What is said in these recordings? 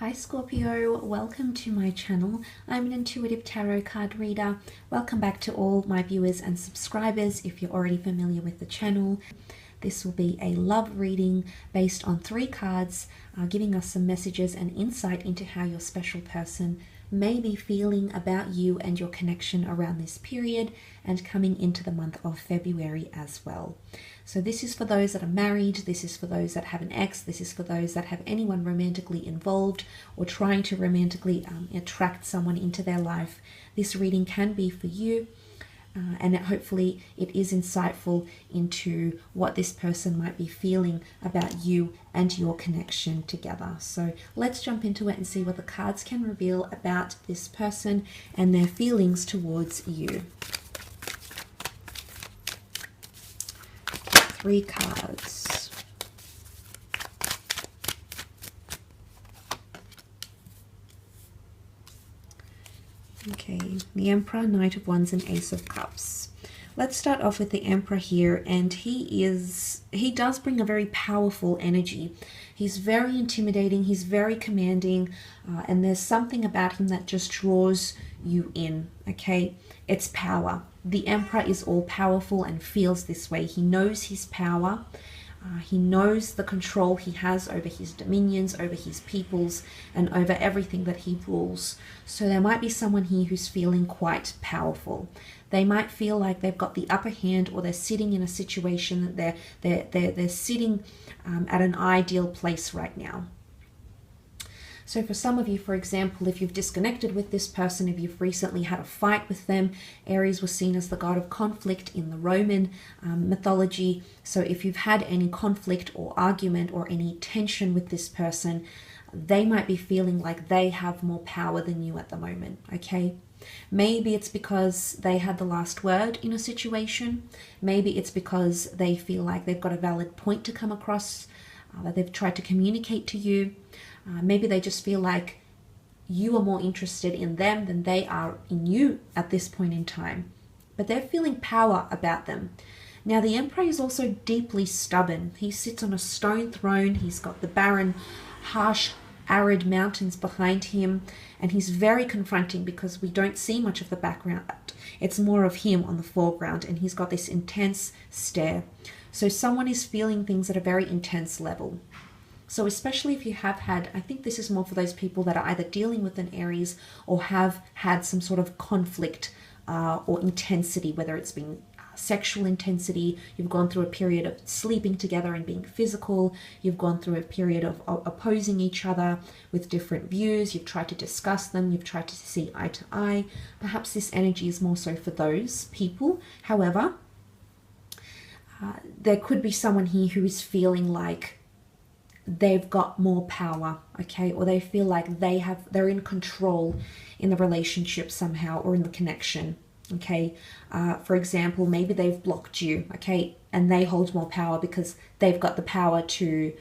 Hi Scorpio, welcome to my channel. I'm an intuitive tarot card reader. Welcome back to all my viewers and subscribers if you're already familiar with the channel. This will be a love reading based on 3 cards, giving us some messages and insight into how your special person may be feeling about you and your connection around this period and coming into the month of February as well. So this is for those that are married, this is for those that have an ex, this is for those that have anyone romantically involved or trying to romantically attract someone into their life. This reading can be for you. And hopefully it is insightful into what this person might be feeling about you and your connection together. So let's jump into it and see what the cards can reveal about this person and their feelings towards you. 3 cards. Okay, the Emperor, Knight of Wands, and Ace of Cups. Let's start off with the Emperor here, and he does bring a very powerful energy. He's very intimidating, he's very commanding, and there's something about him that just draws you in, okay? It's power. The Emperor is all powerful and feels this way. He knows his power. He knows the control he has over his dominions, over his peoples, and over everything that he rules. So there might be someone here who's feeling quite powerful. They might feel like they've got the upper hand, or they're sitting in a situation that they're sitting at an ideal place right now. So for some of you, for example, if you've disconnected with this person, if you've recently had a fight with them, Aries was seen as the god of conflict in the Roman mythology. So if you've had any conflict or argument or any tension with this person, they might be feeling like they have more power than you at the moment, okay? Maybe it's because they had the last word in a situation. Maybe it's because they feel like they've got a valid point to come across, that they've tried to communicate to you. Maybe they just feel like you are more interested in them than they are in you at this point in time. But they're feeling power about them. Now, the Emperor is also deeply stubborn. He sits on a stone throne. He's got the barren, harsh, arid mountains behind him. And he's very confronting because we don't see much of the background. It's more of him on the foreground. And he's got this intense stare. So someone is feeling things at a very intense level. So especially if you have had, I think this is more for those people that are either dealing with an Aries or have had some sort of conflict or intensity, whether it's been sexual intensity, you've gone through a period of sleeping together and being physical, you've gone through a period of opposing each other with different views, you've tried to discuss them, you've tried to see eye to eye. Perhaps this energy is more so for those people. However, there could be someone here who is feeling like they've got more power, okay, or they feel like they're in control in the relationship somehow, or in the connection, okay. For example, maybe they've blocked you, okay, and they hold more power because they've got the power to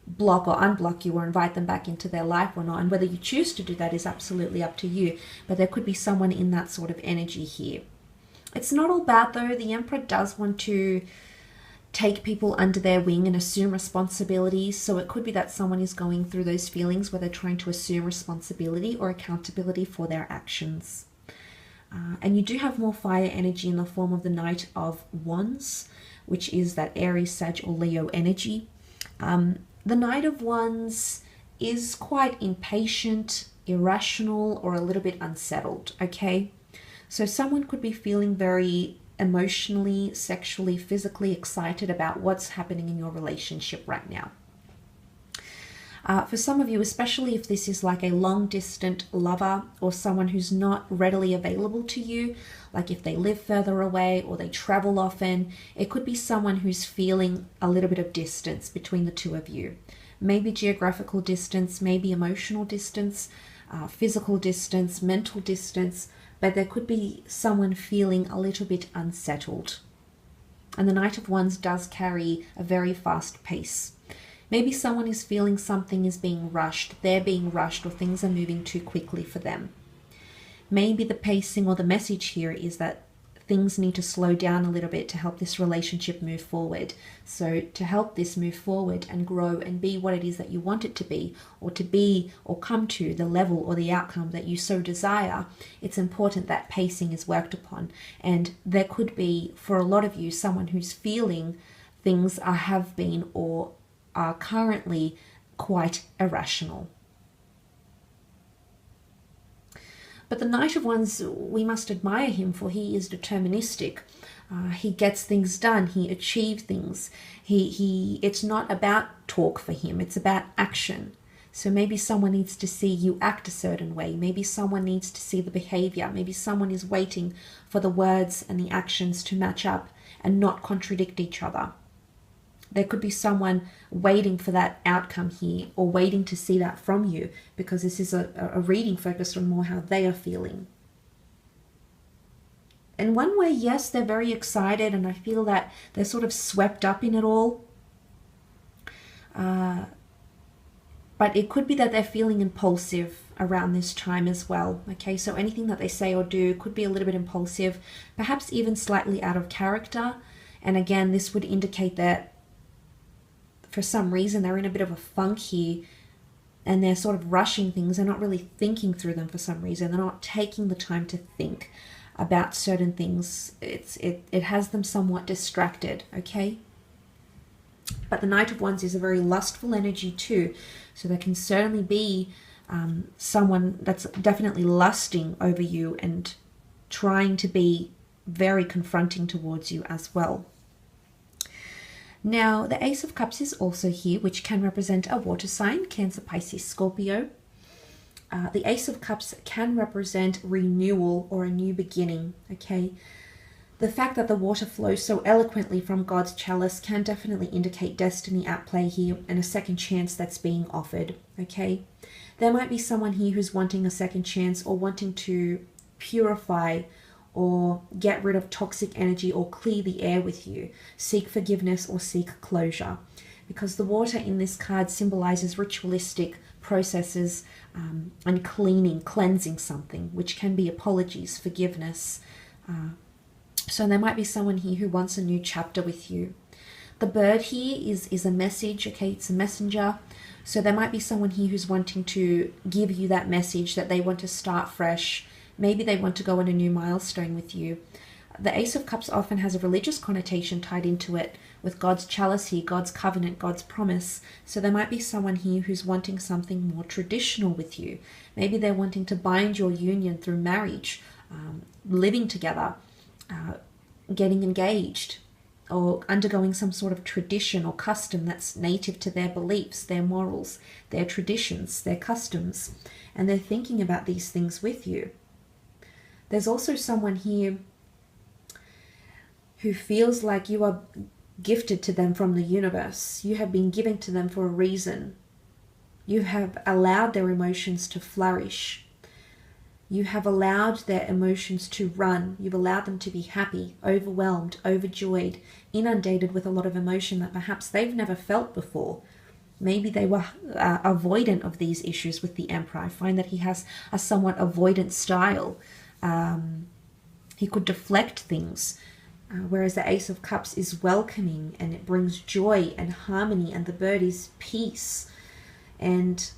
block or unblock you, or invite them back into their life or not. And whether you choose to do that is absolutely up to you, but there could be someone in that sort of energy here. It's not all bad though. The Emperor does want to take people under their wing and assume responsibility. So it could be that someone is going through those feelings where they're trying to assume responsibility or accountability for their actions. And you do have more fire energy in the form of the Knight of Wands, which is that Aries, Sag, or Leo energy. The Knight of Wands is quite impatient, irrational, or a little bit unsettled, okay? So someone could be feeling very emotionally, sexually, physically excited about what's happening in your relationship right now. For some of you, especially if this is like a long distant lover or someone who's not readily available to you, like if they live further away or they travel often, it could be someone who's feeling a little bit of distance between the two of you. Maybe geographical distance, maybe emotional distance, physical distance, mental distance, but there could be someone feeling a little bit unsettled. And the Knight of Wands does carry a very fast pace. Maybe someone is feeling something is being rushed, they're being rushed, or things are moving too quickly for them. Maybe the pacing or the message here is that things need to slow down a little bit to help this relationship move forward. So to help this move forward and grow and be what it is that you want it to be or come to the level or the outcome that you so desire, it's important that pacing is worked upon. And there could be, for a lot of you, someone who's feeling things have been or are currently quite irrational. But the Knight of Wands, we must admire him, for he is deterministic. He gets things done. He achieves things. It's not about talk for him. It's about action. So maybe someone needs to see you act a certain way. Maybe someone needs to see the behavior. Maybe someone is waiting for the words and the actions to match up and not contradict each other. There could be someone waiting for that outcome here, or waiting to see that from you, because this is a reading focused on more how they are feeling. In one way, yes, they're very excited, and I feel that they're sort of swept up in it all. But it could be that they're feeling impulsive around this time as well. Okay, so anything that they say or do could be a little bit impulsive, perhaps even slightly out of character. And again, this would indicate that for some reason they're in a bit of a funk here, and they're sort of rushing things. They're not really thinking through them for some reason. They're not taking the time to think about certain things. It has them somewhat distracted, okay? But the Knight of Wands is a very lustful energy too, so there can certainly be someone that's definitely lusting over you and trying to be very confronting towards you as well. Now, the Ace of Cups is also here, which can represent a water sign, Cancer, Pisces, Scorpio. The Ace of Cups can represent renewal or a new beginning, okay? The fact that the water flows so eloquently from God's chalice can definitely indicate destiny at play here and a second chance that's being offered, okay? There might be someone here who's wanting a second chance or wanting to purify or get rid of toxic energy or clear the air with you, seek forgiveness or seek closure. Because the water in this card symbolizes ritualistic processes and cleansing something, which can be apologies, forgiveness. So there might be someone here who wants a new chapter with you. The bird here is a message, okay, it's a messenger. So there might be someone here who's wanting to give you that message that they want to start fresh. Maybe they want to go on a new milestone with you. The Ace of Cups often has a religious connotation tied into it, with God's chalice here, God's covenant, God's promise. So there might be someone here who's wanting something more traditional with you. Maybe they're wanting to bind your union through marriage, living together, getting engaged, or undergoing some sort of tradition or custom that's native to their beliefs, their morals, their traditions, their customs. And they're thinking about these things with you. There's also someone here who feels like you are gifted to them from the universe. You have been given to them for a reason. You have allowed their emotions to flourish. You have allowed their emotions to run. You've allowed them to be happy, overwhelmed, overjoyed, inundated with a lot of emotion that perhaps they've never felt before. Maybe they were avoidant of these issues with the Emperor. I find that he has a somewhat avoidant style. He could deflect things, whereas the Ace of Cups is welcoming and it brings joy and harmony, and the bird is peace. And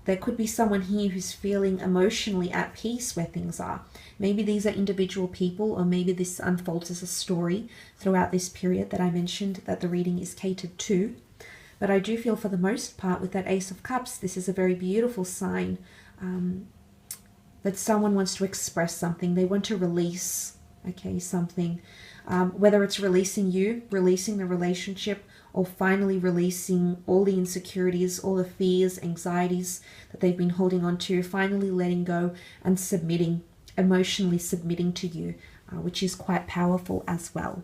there could be someone here who's feeling emotionally at peace where things are. Maybe these are individual people, or maybe this unfolds as a story throughout this period that I mentioned that the reading is catered to. But I do feel for the most part with that Ace of Cups, this is a very beautiful sign that someone wants to express something. They want to release, okay, something. Whether it's releasing you, releasing the relationship, or finally releasing all the insecurities, all the fears, anxieties that they've been holding on to, finally letting go and submitting, emotionally submitting to you, which is quite powerful as well.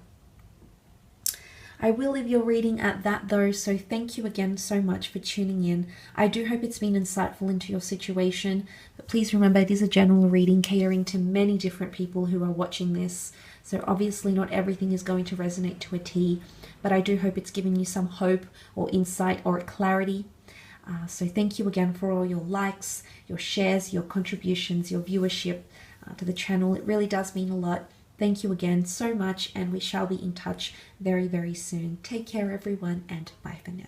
I will leave your reading at that though, so thank you again so much for tuning in. I do hope it's been insightful into your situation, but please remember it is a general reading catering to many different people who are watching this, so obviously not everything is going to resonate to a T, but I do hope it's given you some hope or insight or clarity. So thank you again for all your likes, your shares, your contributions, your viewership to the channel. It really does mean a lot. Thank you again so much, and we shall be in touch very, very soon. Take care, everyone, and bye for now.